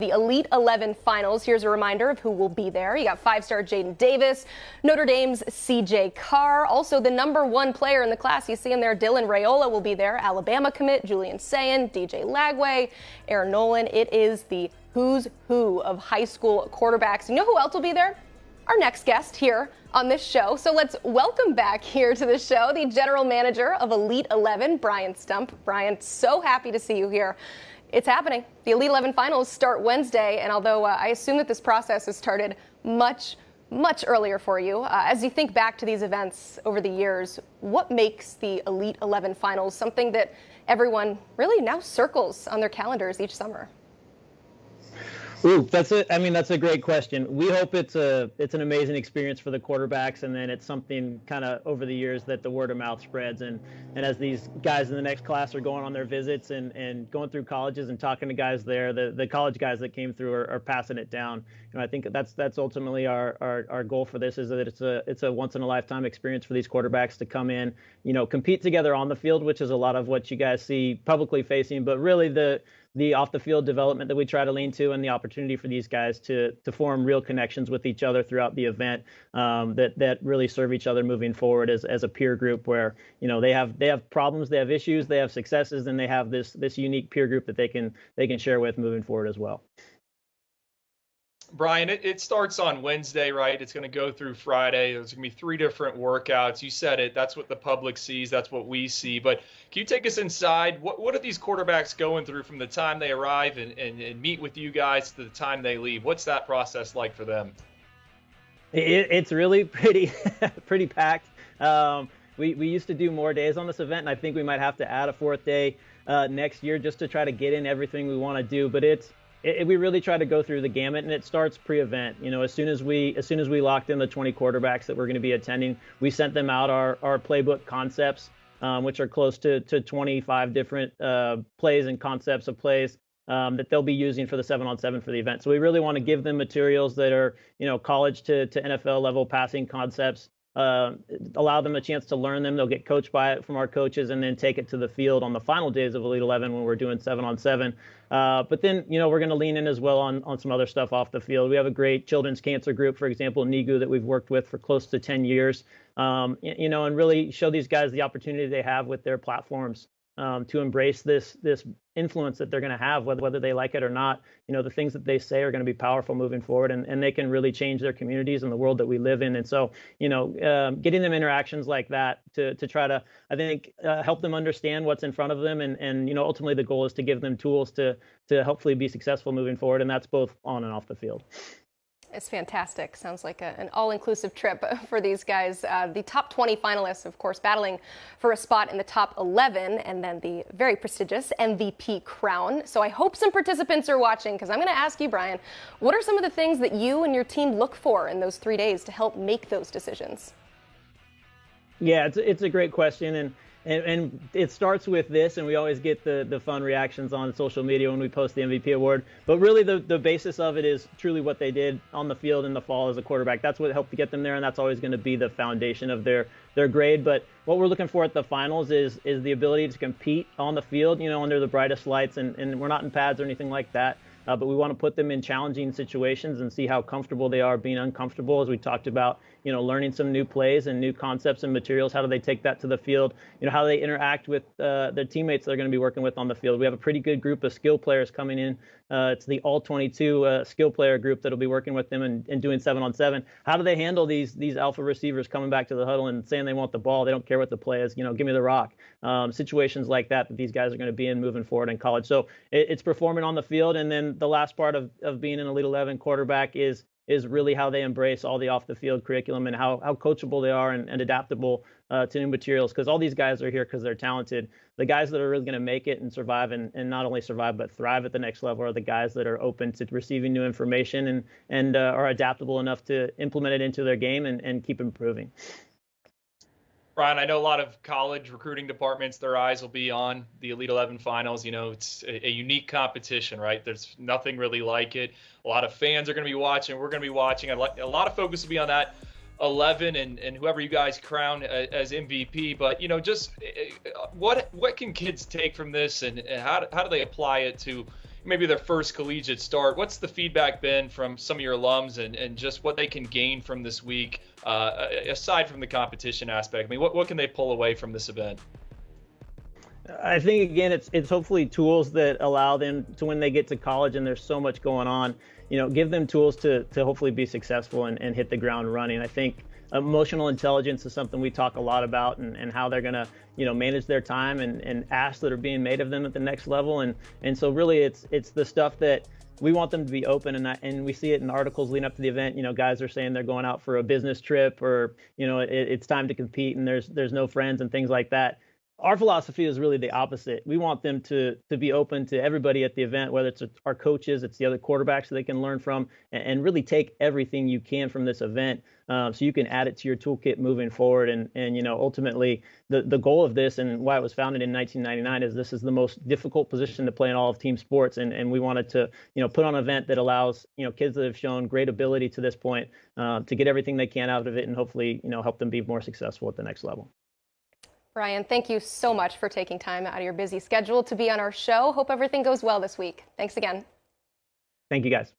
The Elite 11 finals. Here's a reminder of who will be there. You got five-star Jadyn Davis, Notre Dame's CJ Carr, also the #1 player in the class. You see him there, Raiola will be there, Alabama commit, Julian Saiyan, DJ Lagway, Noland. It is the who's who of high school quarterbacks. You know who else will be there? Our next guest here on this show. So let's welcome back here to the show the General Manager of Elite 11, Brian Stumpf. Brian, so happy to see you here. It's happening. The Elite 11 finals start Wednesday, and although I assume that this process has started much earlier for you, as you think back to these events over the years, what makes the Elite 11 finals something that everyone really now circles on their calendars each summer? Ooh, that's a great question. We hope it's an amazing experience for the quarterbacks, and then it's something kind of over the years that the word of mouth spreads. And as these guys in the next class are going on their visits and going through colleges and talking to guys there, the college guys that came through are passing it down. I think that's ultimately our goal for this, is that it's a once in a lifetime experience for these quarterbacks to come in, compete together on the field, which is a lot of what you guys see publicly facing, but really the off the field development that we try to lean to, and the opportunity for these guys to form real connections with each other throughout the event, that really serve each other moving forward as a peer group, where they have problems, they have issues, they have successes, and they have this unique peer group that they can share with moving forward as well. Brian, it starts on Wednesday, right? It's going to go through Friday. There's going to be 3 different workouts. You said it. That's what the public sees. That's what we see. But can you take us inside? What are these quarterbacks going through from the time they arrive and meet with you guys to the time they leave? What's that process like for them? It's really pretty packed. We used to do more days on this event, and I think we might have to add a 4th day next year just to try to get in everything we want to do. But we really try to go through the gamut, and it starts pre-event. As soon as we locked in the 20 quarterbacks that we're going to be attending, we sent them out our playbook concepts, which are close to 25 different plays and concepts of plays that they'll be using for the 7-on-7 for the event. So we really want to give them materials that are college to NFL level passing concepts. Allow them a chance to learn them. They'll get coached by it from our coaches, and then take it to the field on the final days of Elite 11 when we're doing 7-on-7. But then, we're going to lean in as well on some other stuff off the field. We have a great children's cancer group, for example, NIGU, that we've worked with for close to 10 years, and really show these guys the opportunity they have with their platforms to embrace this influence that they're going to have, whether they like it or not. The things that they say are going to be powerful moving forward, and they can really change their communities and the world that we live in. And so, getting them interactions like that to try to, I think, help them understand what's in front of them. And ultimately the goal is to give them tools to hopefully be successful moving forward. And that's both on and off the field. It's fantastic. Sounds like an all-inclusive trip for these guys. The top 20 finalists, of course, battling for a spot in the top 11, and then the very prestigious MVP crown. So I hope some participants are watching, because I'm going to ask you, Brian, what are some of the things that you and your team look for in those 3 days to help make those decisions? Yeah, it's a great question. And it starts with this, and we always get the fun reactions on social media when we post the MVP award. But really, the basis of it is truly what they did on the field in the fall as a quarterback. That's what helped to get them there, and that's always going to be the foundation of their grade. But what we're looking for at the finals is the ability to compete on the field, under the brightest lights. And we're not in pads or anything like that. But we want to put them in challenging situations and see how comfortable they are being uncomfortable, as we talked about, learning some new plays and new concepts and materials. How do they take that to the field? How do they interact with their teammates they're going to be working with on the field? We have a pretty good group of skill players coming in. It's the all 22 skill player group that'll be working with them and doing 7-on-7. How do they handle these alpha receivers coming back to the huddle and saying they want the ball? They don't care what the play is. Give me the rock. Situations like that these guys are going to be in moving forward in college. So it's performing on the field. And then the last part of being an Elite 11 quarterback is really how they embrace all the off the field curriculum, and how coachable they are and adaptable to new materials, because all these guys are here because they're talented. The guys that are really going to make it and survive, and not only survive but thrive at the next level, are the guys that are open to receiving new information and are adaptable enough to implement it into their game and keep improving. Brian, I know a lot of college recruiting departments, their eyes will be on the Elite 11 finals. It's a unique competition, right? There's nothing really like it. A lot of fans are going to be watching. We're going to be watching. A lot of focus will be on that 11 and whoever you guys crown as MVP. But, just what can kids take from this, and how do they apply it to maybe their first collegiate start. What's the feedback been from some of your alums and just what they can gain from this week, aside from the competition aspect? I mean, what can they pull away from this event? I think, again, it's hopefully tools that allow them to, when they get to college and there's so much going on, give them tools to hopefully be successful and hit the ground running. I think emotional intelligence is something we talk a lot about, and how they're going to, manage their time and asks that are being made of them at the next level. And so really it's the stuff that we want them to be open, and we see it in articles leading up to the event. Guys are saying they're going out for a business trip, or, it's time to compete and there's no friends and things like that. Our philosophy is really the opposite. We want them to be open to everybody at the event, whether it's our coaches, it's the other quarterbacks that they can learn from, and really take everything you can from this event, so you can add it to your toolkit moving forward. And ultimately, the goal of this, and why it was founded in 1999, is this is the most difficult position to play in all of team sports, and we wanted to put on an event that allows kids that have shown great ability to this point to get everything they can out of it, and hopefully help them be more successful at the next level. Brian, thank you so much for taking time out of your busy schedule to be on our show. Hope everything goes well this week. Thanks again. Thank you, guys.